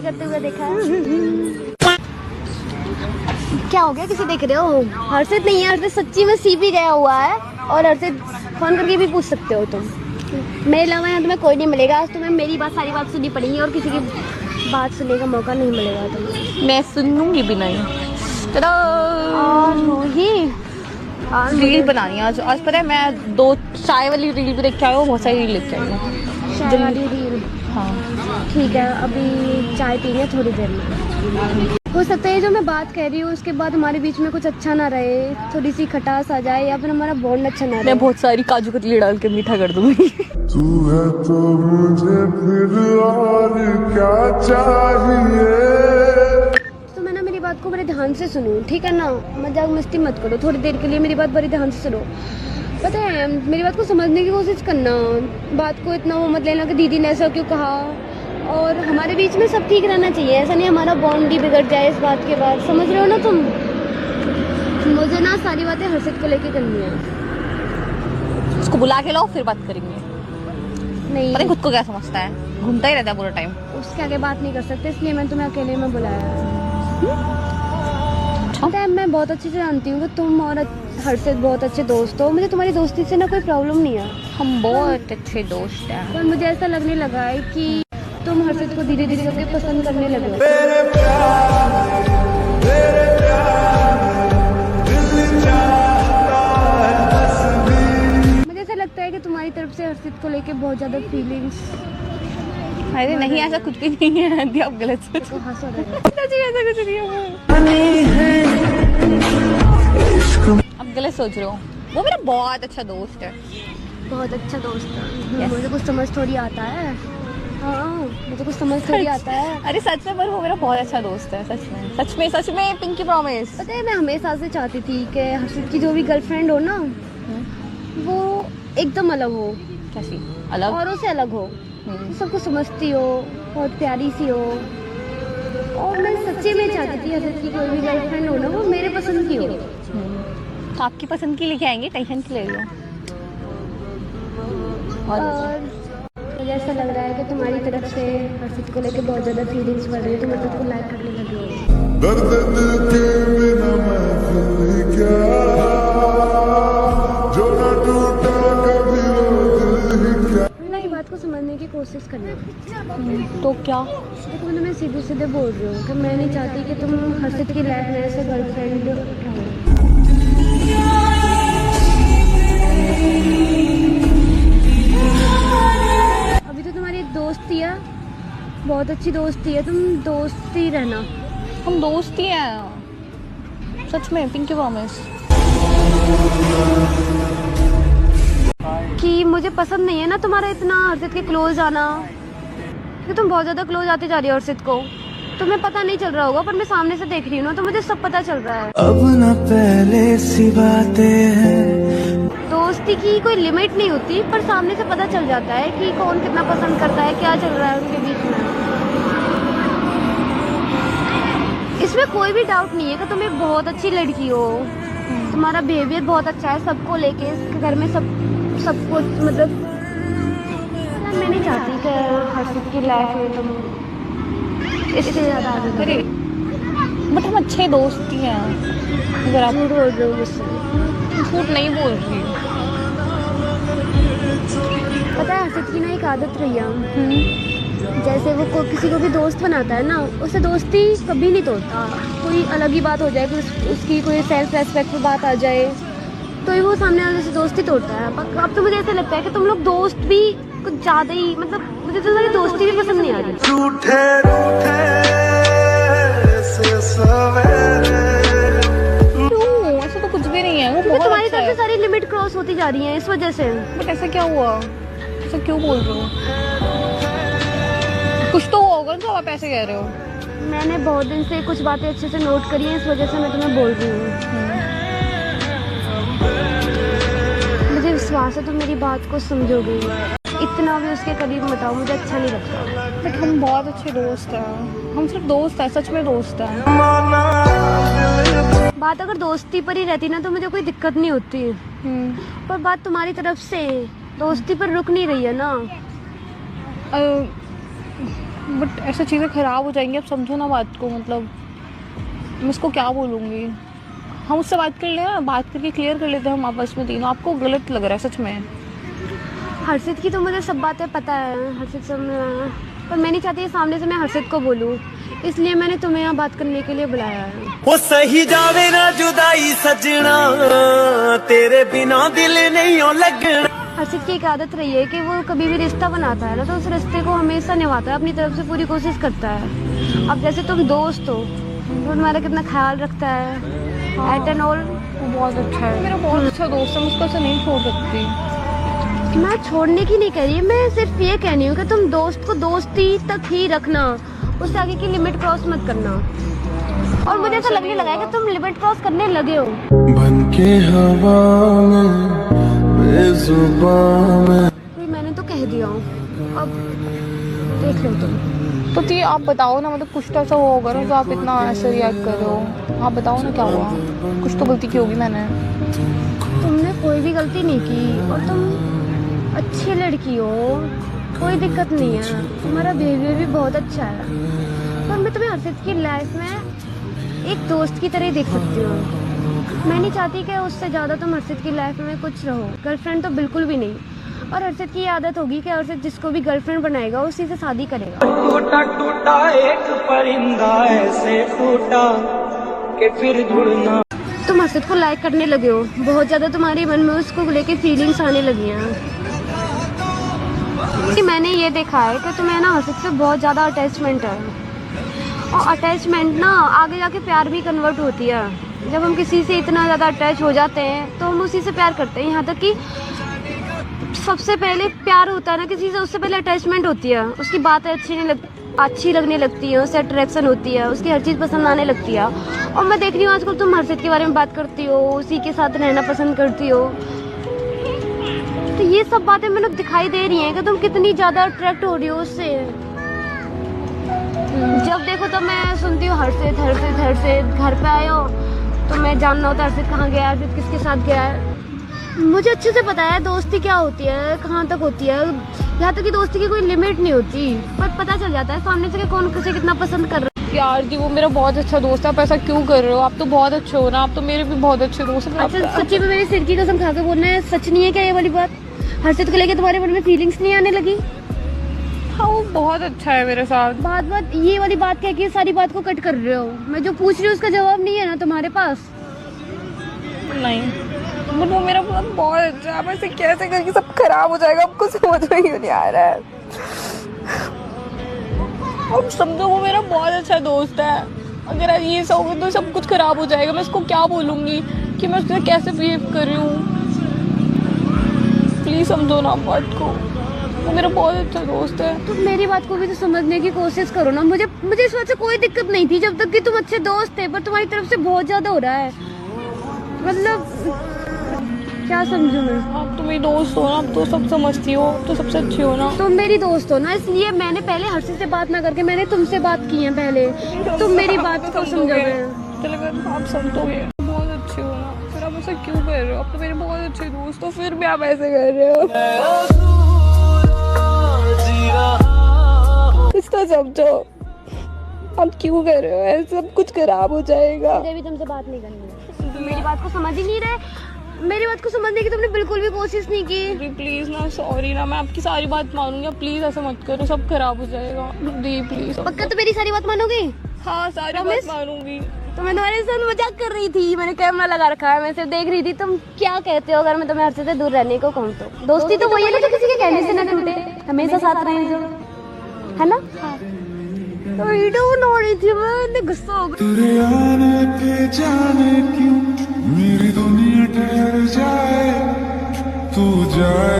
मस्ती करते हुए देखा है। क्या हो गया, किसे देख रहे हो? हर्षित नहीं है, हर्षित सच्ची में सीपी गया हुआ है। और हर्षित फोन करके भी पूछ सकते हो तुम। मेरे अलावा यहाँ तुम्हें कोई नहीं मिलेगा। आज तुम्हें मेरी सारी बात सुननी पड़ेगी और किसी की बात सुनने का मौका नहीं मिलेगा तुम्हें। मैं सुनूंगी भी नहीं। रील बनानी है आज पता है, मैं 2 चाय वाली रील भी देख के आई हूँ, बहुत सारी रील लेके आई हूँ। चाय वाली रील? हाँ ठीक है, अभी चाय पीनी है थोड़ी देर में। हो सकता है जो मैं बात कह रही हूँ उसके बाद हमारे बीच में कुछ अच्छा ना रहे, थोड़ी सी खटास आ जाए या फिर हमारा बॉन्ड अच्छा ना रहे। मैं बहुत सारी काजू कतली डाल के मीठा कर दूंगी। तू है तो मुझे फिर और क्या चाहिए। तो मैं ना मेरी बात को बड़े ध्यान से सुनो, ठीक है ना? मजाक मस्ती मत करो, थोड़ी देर के लिए मेरी बात बड़ी ध्यान से सुनो। पता है, मेरी बात को समझने की कोशिश करना, बात को इतना वो मत लेना कि दीदी ने ऐसा क्यों कहा। और हमारे बीच में सब ठीक रहना चाहिए, ऐसा नहीं हमारा बॉन्ड ही बिगड़ जाए इस बात के बाद। समझ रहे हो ना तुम? मुझे ना सारी बातें हर्षित को लेके करनी है। उसको बुला के लाओ फिर बात करेंगे। नहीं, पता है खुद को क्या समझता है, घूमता ही रहता है पूरा टाइम। उसके आगे बात नहीं कर सकते, इसलिए मैं तुम्हें अकेले में बुलाया। पता है, मैं बहुत अच्छे से जानती हूँ कि तुम और हर्षित बहुत अच्छे दोस्त हो। मुझे तुम्हारी दोस्ती से ना कोई प्रॉब्लम नहीं है, हम बहुत अच्छे दोस्त हैं। पर मुझे ऐसा लगने लगा है कि तुम हर्षित को धीरे धीरे करके पसंद करने लगे हो। मुझे ऐसा लगता है कि तुम्हारी तरफ से हर्षित को लेके बहुत ज्यादा फीलिंग्स। अरे नहीं, ऐसा कुछ भी नहीं है आंटी, आप गलत सोच रहे हो। हंसो रहे हो। ऐसा कुछ नहीं है, आप गलत सोच रहे हो। वो मेरा बहुत अच्छा दोस्त है। बहुत अच्छा दोस्त है। Yes. मुझे कुछ समझ थोड़ी आता है। हाँ, मुझे कुछ समझ थोड़ी आता है। अरे सच में, पर वो मेरा बहुत अच्छा दोस्त है। सच में पिंकी प्रॉमिस। पता है, मैं हमेशा से चाहती थी कि हर्षित की जो भी गर्लफ्रेंड हो ना, वो एकदम अलग हो। कैसी अलग? औरों से अलग हो, सबको समझती हो, बहुत प्यारी सी हो। और मैं सच्ची में चाहती थी हर्षित की कोई भी गर्लफ्रेंड हो ना, वो मेरे पसंद की हो। तो आपकी पसंद की लेके आएंगे, टेंशन की ले लो। और मुझे ऐसा लग रहा है कि तुम्हारी तरफ से हर्षित को लेके बहुत ज़्यादा फीलिंग्स बढ़ रही है, तुम हर्षित को लाइक करने लगे हो। दर्द दिल के बिना मैं फिर क्या, जो न टूटा कभी वो दिल ही क्या। मेरी बात को समझने की कोशिश करना। तो क्या? देखो, मैं सीधे सीधे बोल रही हूँ कि मैं नहीं चाहती कि तुम हर्षित की लाइफ में ऐसे गर्लफ्रेंड रहो। अभी तो तुम्हारी एक दोस्ती है, बहुत अच्छी दोस्ती है, तुम दोस्ती रहना। हम दोस्त ही हैं सच में, पिंकी प्रॉमिस। कि मुझे पसंद नहीं है ना तुम्हारा इतना हर्षित के क्लोज आना, कि तुम बहुत ज़्यादा क्लोज आते जा रही हो हर्षित को। तुम्हें पता नहीं चल रहा होगा, पर मैं सामने से देख रही हूँ ना, तो मुझे सब पता चल रहा है। अब न पहले सी बातें हैं। दोस्ती की कोई लिमिट नहीं होती, पर सामने से पता चल जाता है कि कौन कितना पसंद करता है, क्या चल रहा है उनके बीच में। इसमें कोई भी डाउट नहीं है कि तुम एक बहुत अच्छी लड़की हो, तुम्हारा बिहेवियर बहुत अच्छा है सबको लेके, घर में सबको मतलब। मैं नहीं चाहती कि हर्षित की लाइफ में तुम इससे ज़्यादा आगे बढ़ो। बट हम अच्छे दोस्त ही हैं। अगर आप झूठ बोल रहे हो मुझसे। झूठ नहीं बोल रही। पता है, हर्षित की ना एक आदत रही है, जैसे वो किसी को भी दोस्त बनाता है ना, उससे दोस्ती कभी नहीं तोड़ता। कोई अलग ही बात हो जाए, उसकी कोई सेल्फ रेस्पेक्ट पे बात आ जाए, तो ही वो सामने वाले से दोस्ती तोड़ता है। अब तो मुझे ऐसा लगता है कि तुम लोग दोस्त भी कुछ ज़्यादा ही, मतलब मुझे तो तुम्हारी दोस्ती भी पसंद नहीं आ रही। क्यों? ऐसा तो कुछ भी नहीं है, वो बहुत तुम्हारी अच्छा तरफ है। से सारी लिमिट क्रॉस होती जा रही है इस वजह से। बट ऐसा क्या हुआ? ऐसा क्यों बोल रहे हो? कुछ तो हुआ होगा जो आप ऐसे कह रहे हो। मैंने बहुत दिन से कुछ बातें अच्छे से नोट करी हैं, इस वजह से मैं तुम्हें बोल रही हूँ। मुझे विश्वास है तुम मेरी बात को समझोगे। इतना भी उसके करीब मत आओ, मुझे अच्छा नहीं लगता। बट हम बहुत अच्छे दोस्त हैं, हम सिर्फ दोस्त हैं, सच में दोस्त हैं। बात अगर दोस्ती पर ही रहती ना तो मुझे कोई दिक्कत नहीं होती, पर बात तुम्हारी तरफ से दोस्ती पर रुक नहीं रही है ना। बट ऐसा चीज़ें ख़राब हो जाएंगी, अब समझो ना बात को। मतलब मैं इसको क्या बोलूँगी। हम उससे बात कर लें ना, बात करके क्लियर कर लेते हैं हम आपस में तीनों। आपको गलत लग रहा है सच में। हर्षित की तो मुझे सब बातें पता है, हर्षित सब पर मैं नहीं चाहती सामने से मैं हर्षित को बोलूँ, इसलिए मैंने तुम्हें यहाँ बात करने के लिए बुलाया है। वो सही जावे ना जुदाई सजना, तेरे बिना दिल नहीं हो लगना। हर्षित की एक आदत रही है कि वो कभी भी रिश्ता बनाता है ना तो उस रिश्ते को हमेशा निभाता है, अपनी तरफ से पूरी कोशिश करता है। अब जैसे तुम दोस्त हो, वो तुम्हारा कितना ख्याल रखता है एट एंड ऑल। वो बहुत अच्छा है, मेरा बहुत अच्छा दोस्त है, मैं उसको ऐसे नहीं छोड़ सकती। मैं छोड़ने की नहीं कह रही, मैं सिर्फ ये कह रही हूँ कि तुम दोस्त को दोस्ती तक ही रखना, उससे आगे की लिमिट क्रॉस मत करना। और मुझे ऐसा लगने लगा है कि तुम लिमिट क्रॉस करने लगे हो। बन के हवा में बेजुबान में फिर मैंने तो कह दिया, अब देख लो तुम। तो ती आप बताओ ना, मतलब कुछ तो ऐसा हुआ होगा ना जो आप इतना ऐसे रिएक्ट कर रहे हो। आप बताओ ना क्या हुआ, कुछ तो गलती की होगी मैंने। तुमने कोई भी गलती नहीं की और तुम अच्छी लड़की हो, कोई दिक्कत नहीं है, तुम्हारा बिहेवियर भी बहुत अच्छा है। पर मैं तुम्हें हर्षित की लाइफ में एक दोस्त की तरह ही देख सकती हूँ। मैं नहीं चाहती कि उससे ज़्यादा तुम हर्षित की लाइफ में कुछ रहो, गर्लफ्रेंड तो बिल्कुल भी नहीं। और हर्षित की आदत होगी कि हर्षित जिसको भी गर्लफ्रेंड बनाएगा उसी से शादी करेगा। टूटा टूटा एक परिंदा ऐसे टूटा कि फिर जुड़ना। तुम हर्षित को लाइक करने लगे हो, बहुत ज़्यादा तुम्हारे मन में उसको लेके फीलिंग्स आने लगी हैं। कि मैंने ये देखा है कि तुम्हें ना हर्षित से बहुत ज़्यादा अटैचमेंट है, और अटैचमेंट ना आगे जाके प्यार भी कन्वर्ट होती है। जब हम किसी से इतना ज़्यादा अटैच हो जाते हैं तो हम उसी से प्यार करते हैं। यहाँ तक कि सबसे पहले प्यार होता है ना किसी से, उससे पहले अटैचमेंट होती है। उसकी बातें अच्छी लगने लगती है, उससे अट्रैक्शन होती है, उसकी हर चीज़ पसंद आने लगती है। और मैं देख रही हूँ आजकल तुम हर्षित के बारे में बात करती हो, उसी के साथ रहना पसंद करती हो। तो ये सब बातें मतलब दिखाई दे रही हैं कि तुम कितनी ज़्यादा अट्रैक्ट हो रही हो उससे। जब देखो तो मैं सुनती हूँ हर्षित हर्षित हर्षित, घर पे आए हो तो मैं जानना होता है हर्षित कहाँ गया, हर्षित किसके साथ गया है। मुझे अच्छे से पता है दोस्ती क्या होती है, कहाँ तक होती है। यहाँ तक कि दोस्ती की कोई लिमिट नहीं होती, पर पता चल जाता है सामने से कि कौन किसे कितना पसंद कर रहा है। यार जी वो मेरा बहुत अच्छा दोस्त है, आप ऐसा क्यों कर रहे हो। आप तो बहुत अच्छे हो ना, आप तो मेरे भी बहुत अच्छे दोस्त हैं। अच्छा सच्ची में मेरी सिर की कसम खा के बोलना है, सच नहीं है क्या ये वाली बात? हर्षित को लेके तुम्हारे मन में फीलिंग्स नहीं आने लगी? हाँ वो बहुत अच्छा है मेरे साथ। बात ये वाली बात कह के सारी बात को कट कर रहे हो। मैं जो पूछ रही हूँ उसका जवाब नहीं है ना तुम्हारे पास? नहीं बट वो मेरा बहुत अच्छा है। आप ऐसे कैसे करके सब खराब हो जाएगा, आपको समझ में ही नहीं आ रहा है। अब समझो वो मेरा बहुत अच्छा दोस्त है, अगर आज ये सब तो सब कुछ खराब हो जाएगा। मैं उसको क्या बोलूँगी कि मैं उससे कैसे बिहेव कर रही हूँ। प्लीज़ समझो ना बात को, वो मेरा बहुत अच्छा दोस्त है। तुम मेरी बात को भी तो समझने की कोशिश करो ना। मुझे इस बात से कोई दिक्कत नहीं थी जब तक कि तुम अच्छे दोस्त थे, पर तुम्हारी तरफ से बहुत ज़्यादा हो रहा है। मतलब क्या समझूं मैं? आप तो मेरी दोस्त हो ना, आप तो सब समझती हो, तो सबसे अच्छी हो ना। तुम मेरी दोस्त हो ना, इसलिए मैंने पहले हर्षित से बात ना करके मैंने तुमसे बात की है पहले। तुम मेरी बात को समझोगे। चलेगा आप समझोगे, बहुत अच्छे हो ना, फिर आप ऐसा क्यों कर रहे हो। आप तो मेरे बहुत अच्छे दोस्त हो, फिर भी आप ऐसे कर रहे हो। कुछ तो समझो, आप क्यों कर रहे हो ऐसे, सब कुछ खराब हो जाएगा। मुझे भी तुमसे बात नहीं करनी है, तुम मेरी बात को समझ ही नहीं रहे। मेरी बात को समझने की तुमने बिल्कुल भी कोशिश नहीं की। प्लीज ना, सॉरी ना, मैं आपकी सारी बात मानूंगी। आप प्लीज ऐसा मत करो, सब खराब हो जाएगा। दी प्लीज। पक्का तो मेरी सारी बात मानोगे? हाँ सारी बात मानूंगी। तो मैं तुम्हारे साथ मजाक कर रही थी, मैंने कैमरा लगा रखा है, मैं सिर्फ देख रही थी तुम क्या कहते हो। अगर मैं तुम्हें हर्षित से दूर रहने को कहूँ तो दोस्ती तो वही है ना जो किसी के कहने से ना टूटे, हमेशा साथ रहे जो, है ना? तो वीडियो बना रही थी मैं, गुस्सा हो गया। तेरे आने पे जाने क्यों मेरी दुनिया ठहर जाए, तू जाए।